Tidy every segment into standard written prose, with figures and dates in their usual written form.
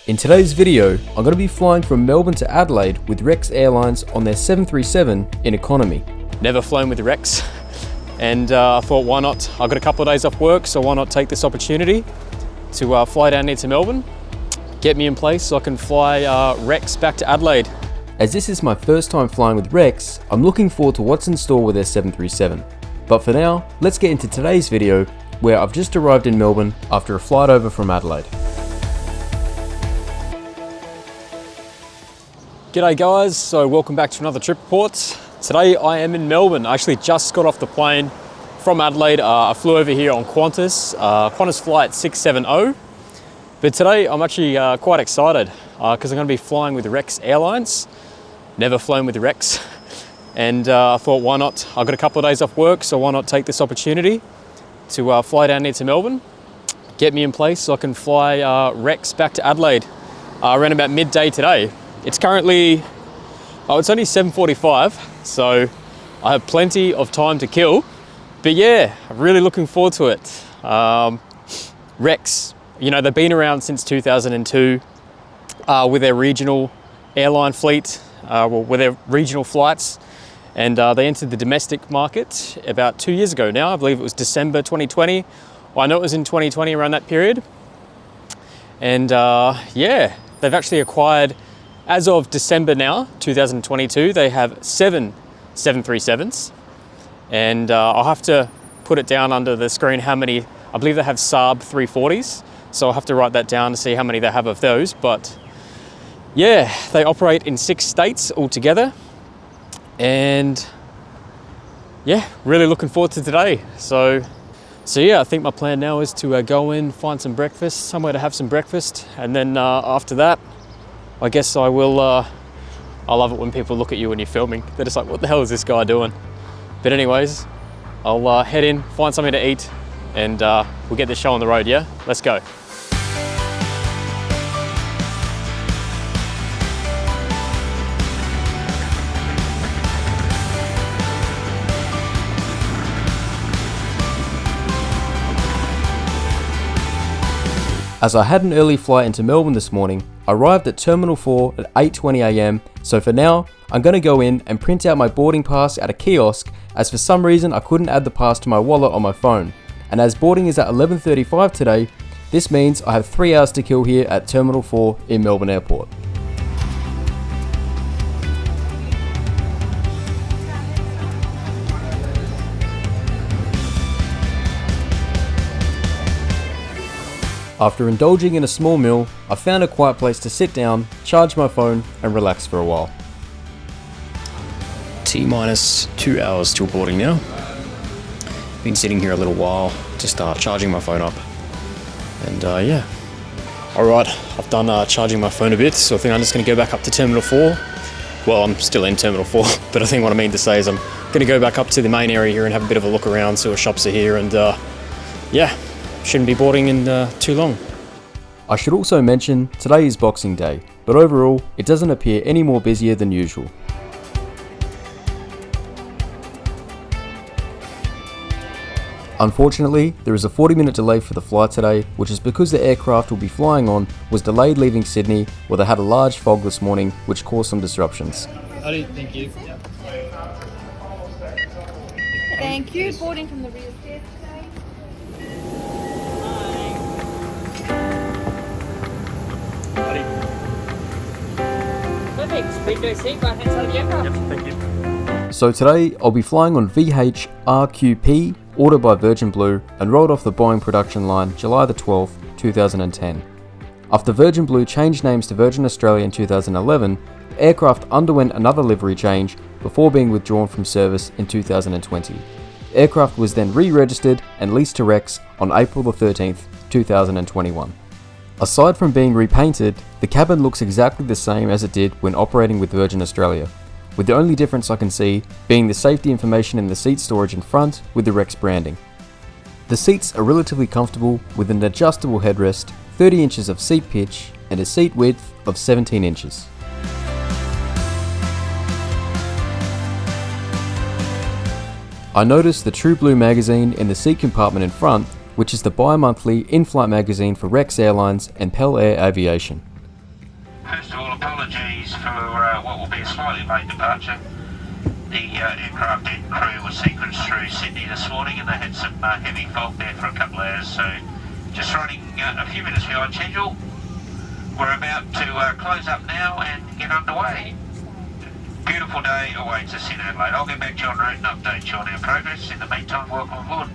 In today's video, I'm going to be flying from Melbourne to Adelaide with Rex Airlines on their 737 in economy. Never flown with Rex, and I thought, why not? I've got a couple of days off work, so why not take this opportunity to fly down here to Melbourne, get me in place so I can fly Rex back to Adelaide. As this is my first time flying with Rex, I'm looking forward to what's in store with their 737. But for now, let's get into today's video, where I've just arrived in Melbourne after a flight over from Adelaide. G'day guys, so welcome back to another trip report. Today I am in Melbourne. I actually just got off the plane from Adelaide. I flew over here on Qantas flight 670. But today I'm actually quite excited because I'm going to be flying with Rex Airlines. Never flown with Rex. And I thought, why not? I've got a couple of days off work, so why not take this opportunity to fly down here to Melbourne, get me in place so I can fly Rex back to Adelaide around about midday today. It's currently, it's only 7:45, so I have plenty of time to kill. But yeah, I'm really looking forward to it. Rex, you know, they've been around since 2002 with their regional airline fleet, with their regional flights, and they entered the domestic market about 2 years ago now. I believe it was December 2020. Well, I know it was in 2020 around that period. And yeah, they've actually acquired, as of December now, 2022, they have 7 737s. And I'll have to put it down under the screen how many. I believe they have Saab 340s. So I'll have to write that down to see how many they have of those. But yeah, they operate in 6 states altogether. And yeah, really looking forward to today. So yeah, I think my plan now is to go in, find some breakfast, somewhere to have some breakfast. And then after that, I guess I will, I love it when people look at you when you're filming. They're just like, what the hell is this guy doing? But anyways, I'll head in, find something to eat, and we'll get this show on the road, yeah? Let's go. As I had an early flight into Melbourne this morning, I arrived at Terminal 4 at 8:20 am, so for now, I'm going to go in and print out my boarding pass at a kiosk, as for some reason I couldn't add the pass to my wallet on my phone. And as boarding is at 11:35 today, this means I have 3 hours to kill here at Terminal 4 in Melbourne Airport. After indulging in a small meal, I found a quiet place to sit down, charge my phone, and relax for a while. T-minus 2 hours till boarding now. Been sitting here a little while, just charging my phone up. And yeah. Alright, I've done charging my phone a bit, so I think I'm just going to go back up to Terminal 4. Well, I'm still in Terminal 4, but I think what I mean to say is I'm going to go back up to the main area here and have a bit of a look around, see what shops are here, and yeah. Shouldn't be boarding in too long. I should also mention today is Boxing Day, but overall it doesn't appear any more busier than usual. Unfortunately, there is a 40-minute delay for the flight today, which is because the aircraft we'll be flying on was delayed leaving Sydney, where they had a large fog this morning, which caused some disruptions. Thank you. Thank you. Boarding from the rear stairs today. Perfect. Window seat, right hand side of the aircraft. Yep, thank you. So today I'll be flying on VH-RQP, ordered by Virgin Blue and rolled off the Boeing production line July the 12th, 2010. After Virgin Blue changed names to Virgin Australia in 2011, the aircraft underwent another livery change before being withdrawn from service in 2020. The aircraft was then re-registered and leased to Rex on April the 13th, 2021. Aside from being repainted, the cabin looks exactly the same as it did when operating with Virgin Australia, with the only difference I can see being the safety information in the seat storage in front with the Rex branding. The seats are relatively comfortable with an adjustable headrest, 30 inches of seat pitch, and a seat width of 17 inches. I noticed the True Blue magazine in the seat compartment in front, which is the bi-monthly in-flight magazine for Rex Airlines and Pel Air Aviation. First of all, apologies for what will be a slightly late departure. The aircraft and crew were sequenced through Sydney this morning and they had some heavy fog there for a couple of hours, so just running a few minutes behind schedule. We're about to close up now and get underway. Beautiful day awaits us in Adelaide. I'll get back to you en route and update you on our progress. In the meantime, welcome aboard.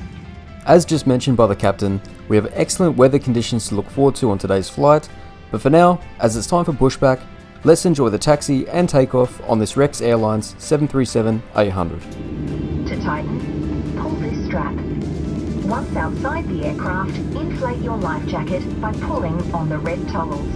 As just mentioned by the captain, we have excellent weather conditions to look forward to on today's flight, but for now, as it's time for pushback, let's enjoy the taxi and takeoff on this Rex Airlines 737-800. To tighten, pull this strap. Once outside the aircraft, inflate your life jacket by pulling on the red toggles.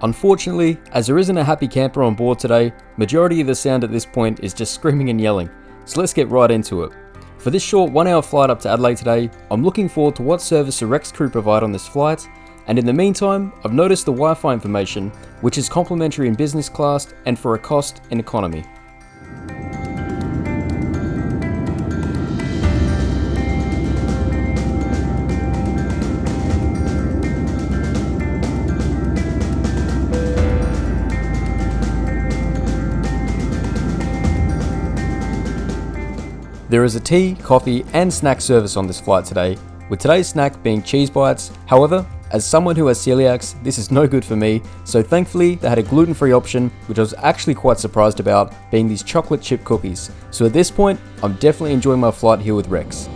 Unfortunately, as there isn't a happy camper on board today, majority of the sound at this point is just screaming and yelling, so let's get right into it. For this short 1 hour flight up to Adelaide today, I'm looking forward to what service the Rex crew provide on this flight, and in the meantime, I've noticed the Wi-Fi information, which is complimentary in business class and for a cost in economy. There is a tea, coffee and snack service on this flight today, with today's snack being cheese bites. However, as someone who has celiacs, this is no good for me, so thankfully they had a gluten-free option, which I was actually quite surprised about, being these chocolate chip cookies. So at this point, I'm definitely enjoying my flight here with Rex.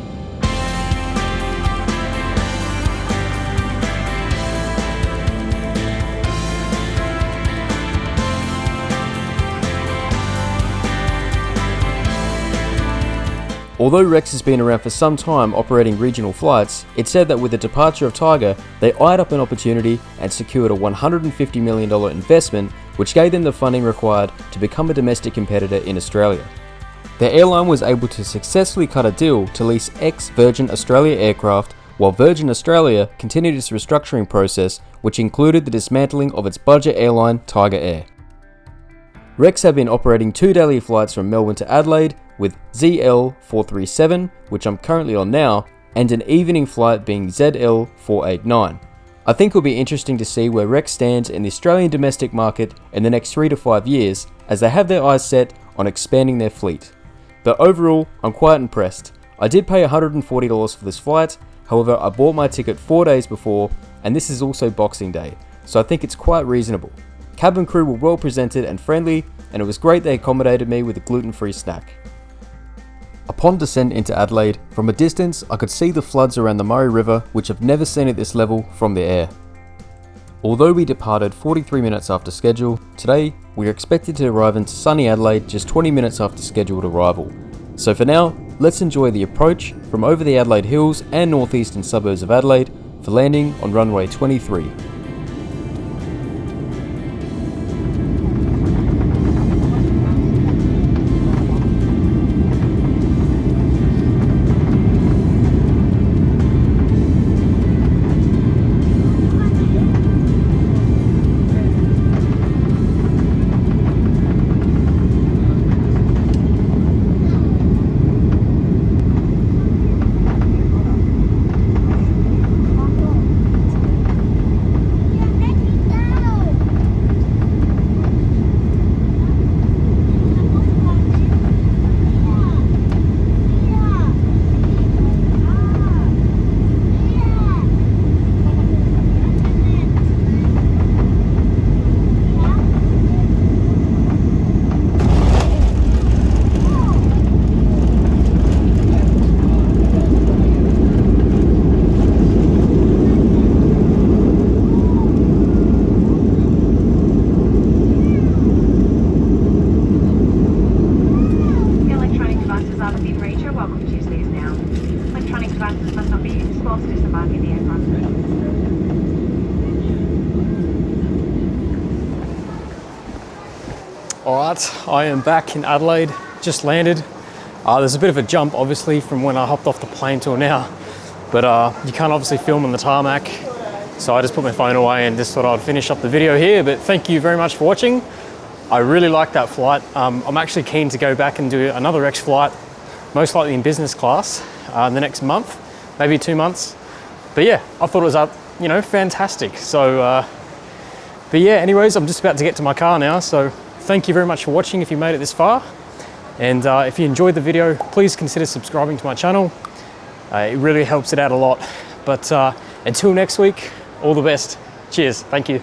Although Rex has been around for some time operating regional flights, it's said that with the departure of Tiger, they eyed up an opportunity and secured a $150 million investment, which gave them the funding required to become a domestic competitor in Australia. The airline was able to successfully cut a deal to lease ex-Virgin Australia aircraft, while Virgin Australia continued its restructuring process, which included the dismantling of its budget airline Tiger Air. Rex have been operating 2 daily flights from Melbourne to Adelaide, with ZL437, which I'm currently on now, and an evening flight being ZL489. I think it'll be interesting to see where Rex stands in the Australian domestic market in the next 3 to 5 years, as they have their eyes set on expanding their fleet. But overall, I'm quite impressed. I did pay $140 for this flight, however I bought my ticket 4 days before, and this is also Boxing Day, so I think it's quite reasonable. Cabin crew were well presented and friendly, and it was great they accommodated me with a gluten-free snack. Upon descent into Adelaide, from a distance I could see the floods around the Murray River, which I've never seen at this level from the air. Although we departed 43 minutes after schedule, today we are expected to arrive into sunny Adelaide just 20 minutes after scheduled arrival. So for now, let's enjoy the approach from over the Adelaide Hills and northeastern suburbs of Adelaide for landing on runway 23. All right, I am back in Adelaide, just landed. There's a bit of a jump, obviously, from when I hopped off the plane till now, but you can't obviously film on the tarmac, so I just put my phone away and just thought I'd finish up the video here. But thank you very much for watching. I really like that flight. I'm actually keen to go back and do another Rex flight, most likely in business class, in the next month, maybe 2 months. But yeah, I thought it was fantastic. So, but yeah, anyways, I'm just about to get to my car now, so thank you very much for watching if you made it this far. And if you enjoyed the video, please consider subscribing to my channel. It really helps it out a lot. But until next week, all the best. Cheers. Thank you.